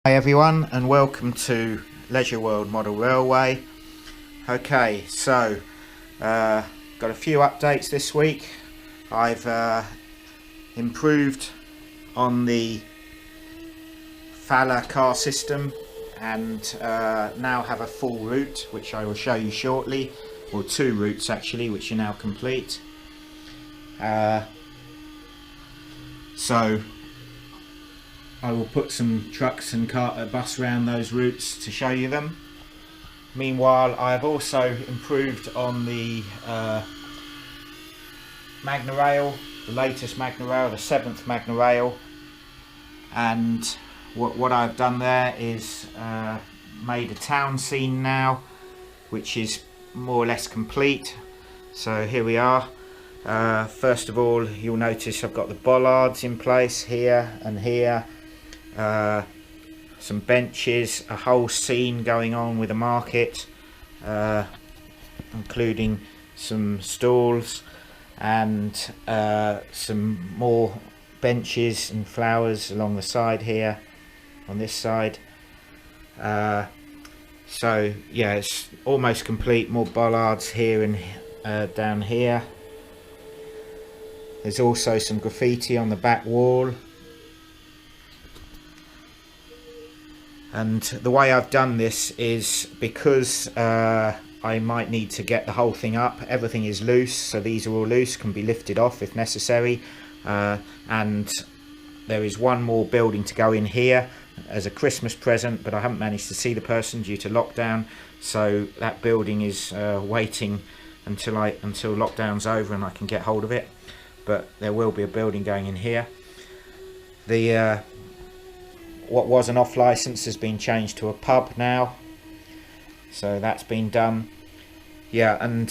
Hi everyone, and welcome to LeisureWorld Model Railway. Okay, so got a few updates this week. I've improved on the Fala car system and now have a full route, which I will show you shortly, or two routes actually, which are now complete. So I will put some trucks and bus around those routes to show you them. Meanwhile, I have also improved on the Magnorail, the latest Magnorail, the 7th Magnorail, and what I've done there is made a town scene now, which is more or less complete. So here we are. First of all, you'll notice I've got the bollards in place here and here. Some benches, a whole scene going on with a market, including some stalls and some more benches and flowers along the side here, on this side. So yeah, it's almost complete. More bollards here and down here. There's also some graffiti on the back wall. And the way I've done this is because I might need to get the whole thing up. Everything is loose, so these are all loose, can be lifted off if necessary. And there is one more building to go in here as a Christmas present, but I haven't managed to see the person due to lockdown. So that building is waiting until lockdown's over and I can get hold of it. But there will be a building going in here. The what was an off license has been changed to a pub now, so that's been done. Yeah, and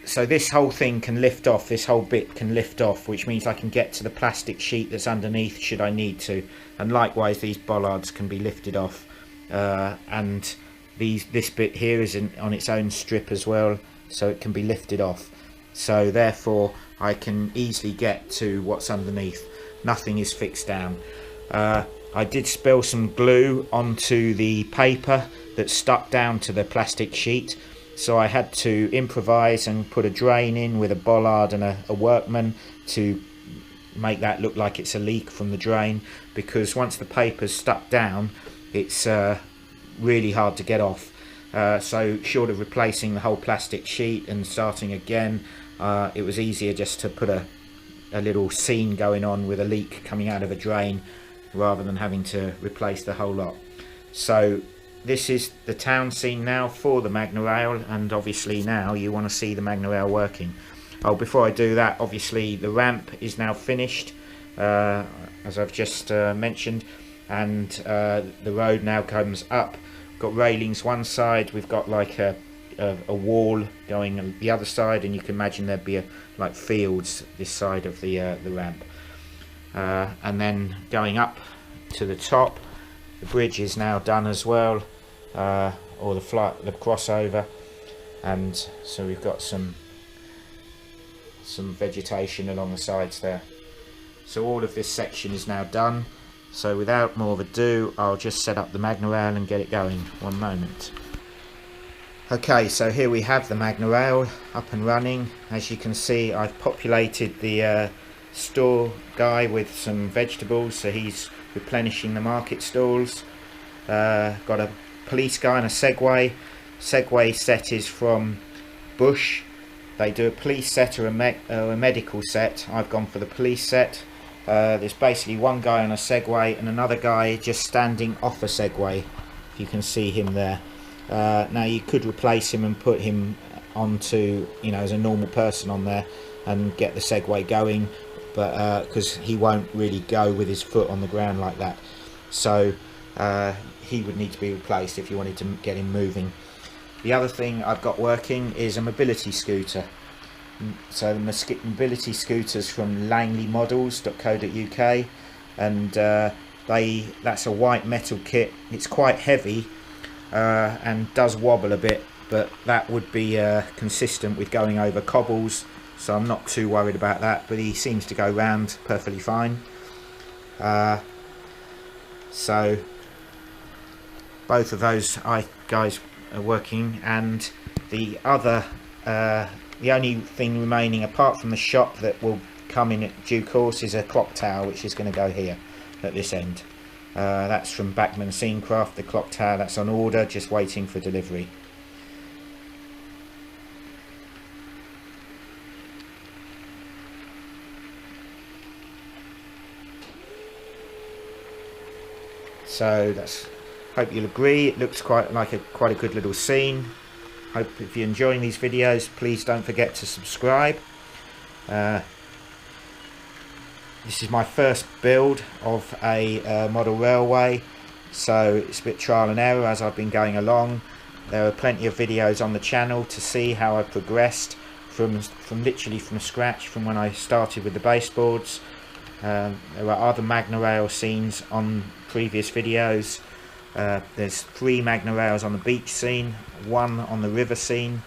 so this whole thing can lift off, this whole bit can lift off, which means I can get to the plastic sheet that's underneath should I need to, and likewise these bollards can be lifted off, and this bit here is on its own strip as well, so it can be lifted off, so therefore I can easily get to what's underneath. Nothing is fixed down. I did spill some glue onto the paper that stuck down to the plastic sheet, so I had to improvise and put a drain in with a bollard and a workman to make that look like it's a leak from the drain, because once the paper's stuck down it's really hard to get off. So short of replacing the whole plastic sheet and starting again, it was easier just to put a little scene going on with a leak coming out of a drain rather than having to replace the whole lot. So this is the town scene now for the Magnorail, and obviously now you want to see the Magnorail working. Oh, before I do that, obviously the ramp is now finished, as I've just mentioned, and the road now comes up. Got railings one side, we've got like a wall going on the other side, and you can imagine there'd be like fields this side of the ramp. And then going up to the top, the bridge is now done as well, or the crossover, and so we've got some vegetation along the sides there. So all of this section is now done. So without more ado, I'll just set up the Magnorail and get it going. One moment. Okay, so here we have the Magnorail up and running. As you can see, I've populated the store guy with some vegetables, so he's replenishing the market stalls. Got a police guy and a Segway set is from Bush. They do a police set or a medical set. I've gone for the police set. There's basically one guy on a Segway and another guy just standing off a Segway, if you can see him there. Now you could replace him and put him onto, as a normal person on there and get the Segway going, but because he won't really go with his foot on the ground like that, so he would need to be replaced if you wanted to get him moving. The other thing I've got working is a mobility scooter. So the mobility scooters from langley-models.co.uk, and that's a white metal kit. It's quite heavy and does wobble a bit, but that would be consistent with going over cobbles, so I'm not too worried about that, but he seems to go round perfectly fine. So both of those guys are working, and the other the only thing remaining apart from the shop that will come in at due course is a clock tower, which is going to go here at this end. That's from Backman Scenecraft, the clock tower. That's on order, just waiting for delivery. So that's, hope you'll agree, it looks quite like quite a good little scene. Hope if you're enjoying these videos, please don't forget to subscribe. This is my first build of a model railway, so it's a bit trial and error as I've been going along. There are plenty of videos on the channel to see how I've progressed from literally from scratch, from when I started with the baseboards. There are other Magnorail scenes on previous videos. There's 3 Magnorails on the beach scene, 1 on the river scene,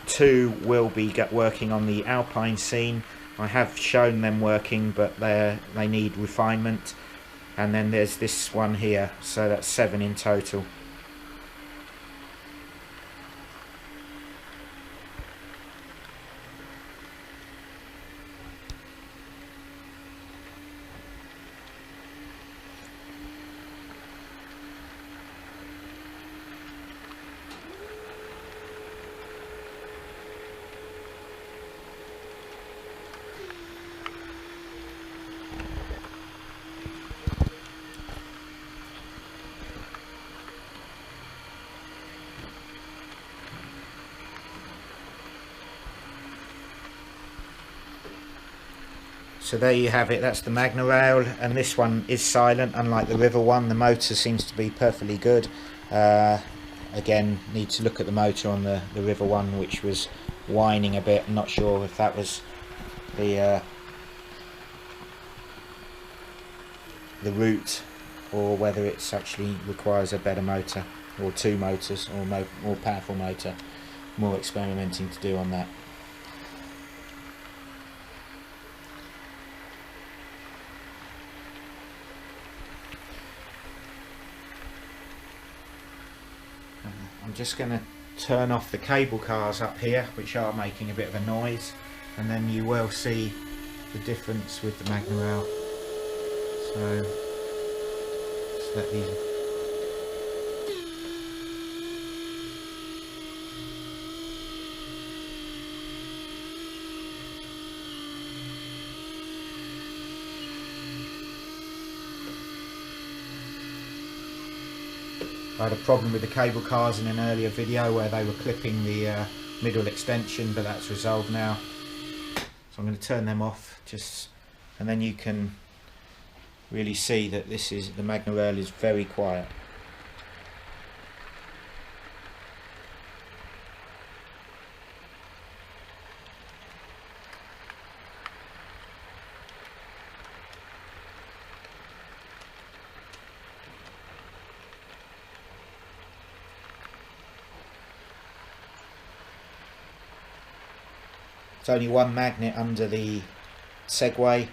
2 will be working on the alpine scene. I have shown them working, but they need refinement. And then there's this one here, so that's 7 in total. So there you have it, that's the Magnorail, and this one is silent, unlike the river one. The motor seems to be perfectly good. Again, need to look at the motor on the river one, which was whining a bit. I'm not sure if that was the route, or whether it's actually requires a better motor, or 2 motors, or more powerful motor. More experimenting to do on that. I'm just going to turn off the cable cars up here, which are making a bit of a noise, and then you will see the difference with the Magnorail. So just let these. I had a problem with the cable cars in an earlier video where they were clipping the middle extension, but that's resolved now. So I'm going to turn them off, and then you can really see that the Magnorail is very quiet. There's only 1 magnet under the Segway,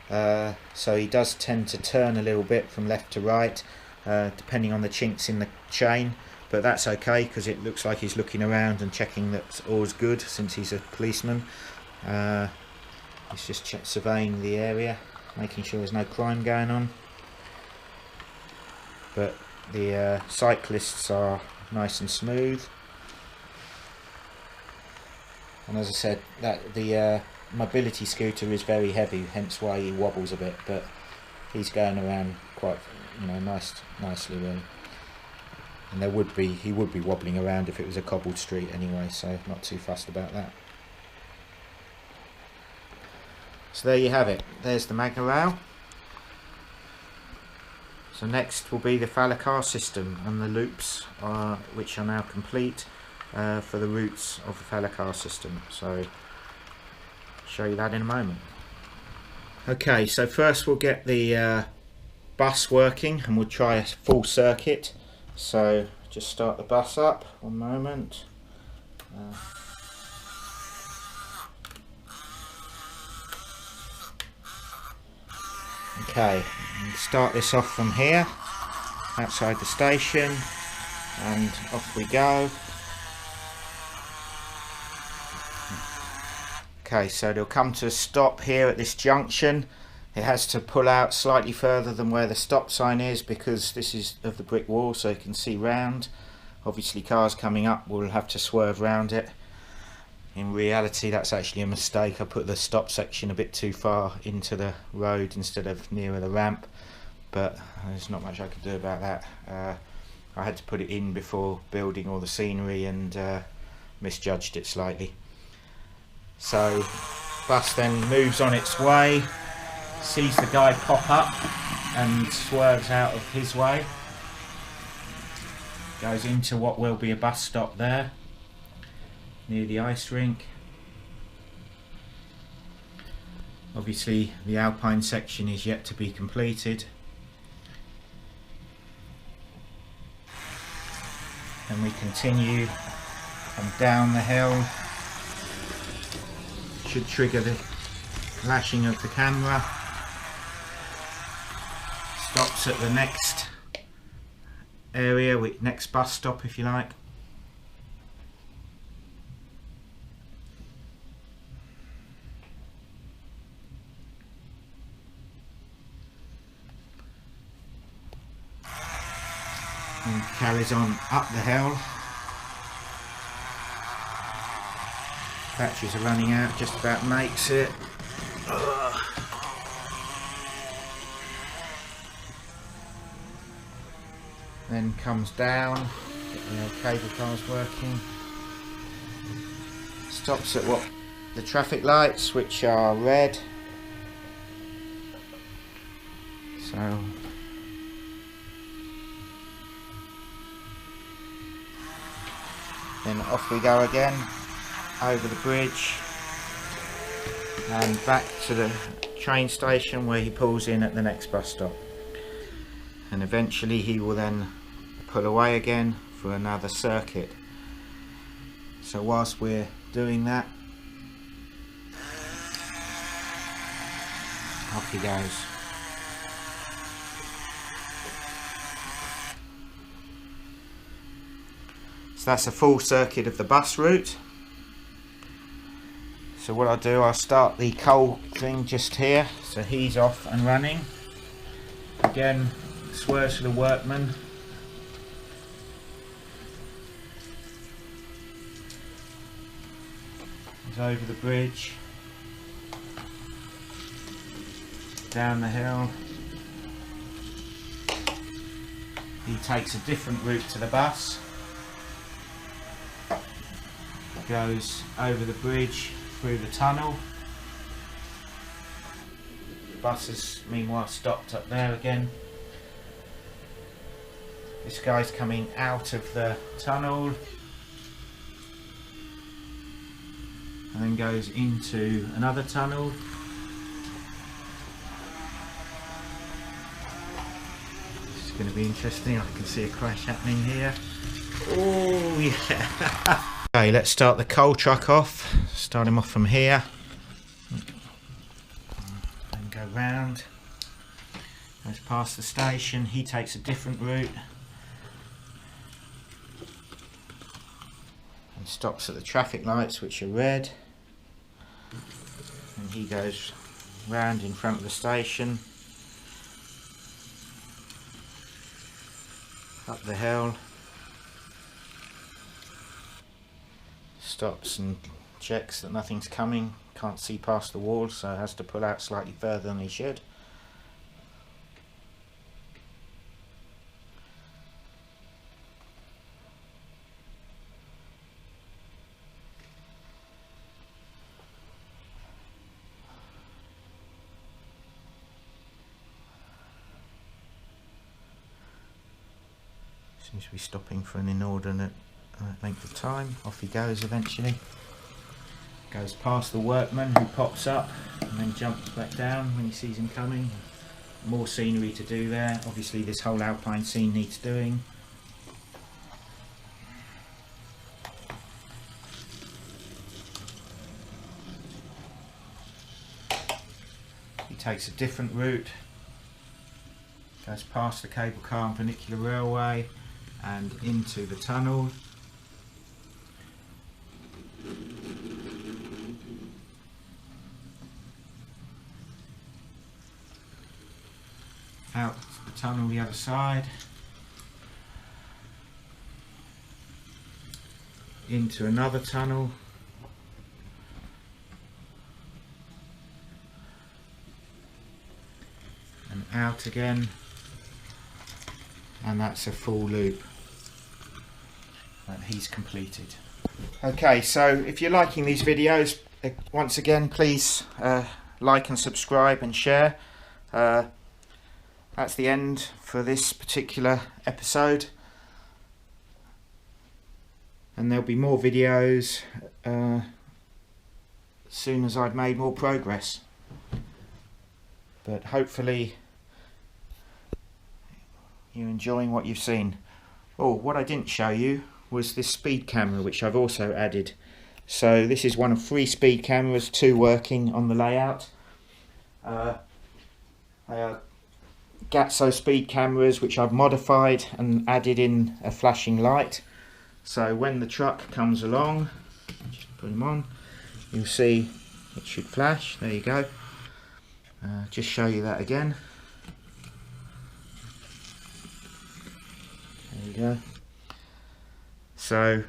so he does tend to turn a little bit from left to right, depending on the chinks in the chain, but that's okay because it looks like he's looking around and checking that all's good, since he's a policeman. He's just surveying the area, making sure there's no crime going on. But the cyclists are nice and smooth. And as I said, that the mobility scooter is very heavy, hence why he wobbles a bit. But he's going around quite, nicely really. And he would be wobbling around if it was a cobbled street anyway, so not too fussed about that. So there you have it. There's the Magnorail. So next will be the fallow car system and the loops, which are now complete. For the routes of the fallow car system, so I'll show you that in a moment. Okay, so first we'll get the bus working, and we'll try a full circuit. So just start the bus up, one moment. Okay, start this off from here, outside the station, and off we go. Okay, so they'll come to a stop here at this junction. It has to pull out slightly further than where the stop sign is because this is of the brick wall, so you can see round. Obviously cars coming up will have to swerve round it. In reality that's actually a mistake. I put the stop section a bit too far into the road instead of nearer the ramp, but there's not much I could do about that. I had to put it in before building all the scenery and misjudged it slightly. So bus then moves on its way, sees the guy pop up and swerves out of his way. Goes into what will be a bus stop there, near the ice rink. Obviously the Alpine section is yet to be completed. And we continue and down the hill. Should trigger the flashing of the camera. Stops at the next area, next bus stop if you like. And carries on up the hill. Batteries are running out, just about makes it. Then comes down, get the cable cars working. Stops at what the traffic lights, which are red. So then off we go again, over the bridge and back to the train station where he pulls in at the next bus stop. And eventually he will then pull away again for another circuit. So whilst we're doing that, off he goes. So that's a full circuit of the bus route. So what I'll do, I'll start the coal thing just here. So he's off and running. Again, swerves for the workman. He's over the bridge. Down the hill. He takes a different route to the bus. Goes over the bridge, through the tunnel. The bus is meanwhile stopped up there again. This guy's coming out of the tunnel and then goes into another tunnel. This is going to be interesting. I can see a crash happening here. Oh yeah. Okay, let's start the coal truck off. Start him off from here. And go round. Goes past the station. He takes a different route. And stops at the traffic lights, which are red. And he goes round in front of the station. Up the hill. Stops and checks that nothing's coming, can't see past the wall, so has to pull out slightly further than he should. Seems to be stopping for an inordinate length of time. Off he goes eventually. Goes past the workman who pops up and then jumps back down when he sees him coming. More scenery to do there. Obviously this whole Alpine scene needs doing. He takes a different route Goes past the cable car and funicular railway and into the tunnel. Out the tunnel the other side. Into another tunnel. And out again. And that's a full loop that he's completed. Okay, so if you're liking these videos, once again, please like and subscribe and share. That's the end for this particular episode. And there'll be more videos as soon as I've made more progress. But hopefully you're enjoying what you've seen. Oh, what I didn't show you was this speed camera, which I've also added. So this is one of 3 speed cameras, 2 working on the layout. They are Gatso speed cameras which I've modified and added in a flashing light. So when the truck comes along, just put them on, you'll see it should flash. There you go. Just show you that again. There you go. So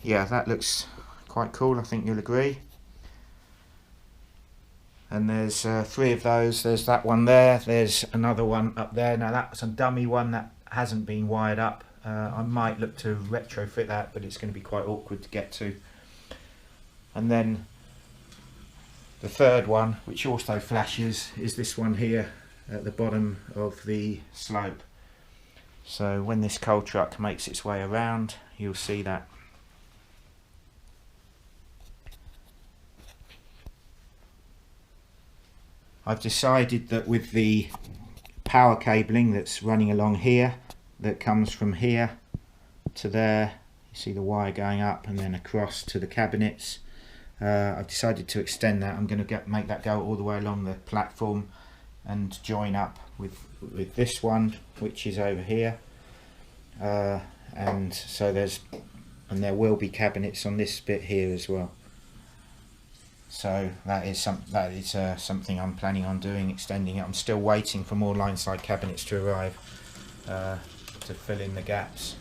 yeah, that looks quite cool, I think you'll agree. And there's 3 of those. There's that one there, there's another one up there. Now that's a dummy one that hasn't been wired up. I might look to retrofit that, but it's going to be quite awkward to get to. And then the 3rd one, which also flashes, is this one here at the bottom of the slope. So when this coal truck makes its way around, you'll see that. I've decided that with the power cabling that's running along here, that comes from here to there, you see the wire going up and then across to the cabinets. I've decided to extend that. I'm going to make that go all the way along the platform and join up with this one, which is over here. And so there will be cabinets on this bit here as well. So that is something I'm planning on doing, extending it. I'm still waiting for more line side cabinets to arrive to fill in the gaps.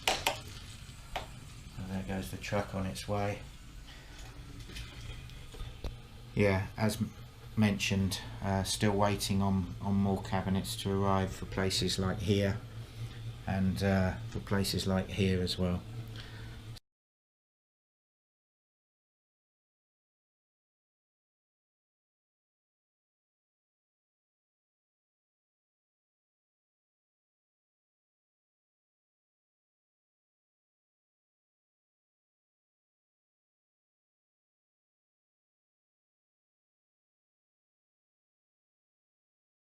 And there goes the truck on its way. Yeah, as mentioned, still waiting on more cabinets to arrive for places like here and for places like here as well.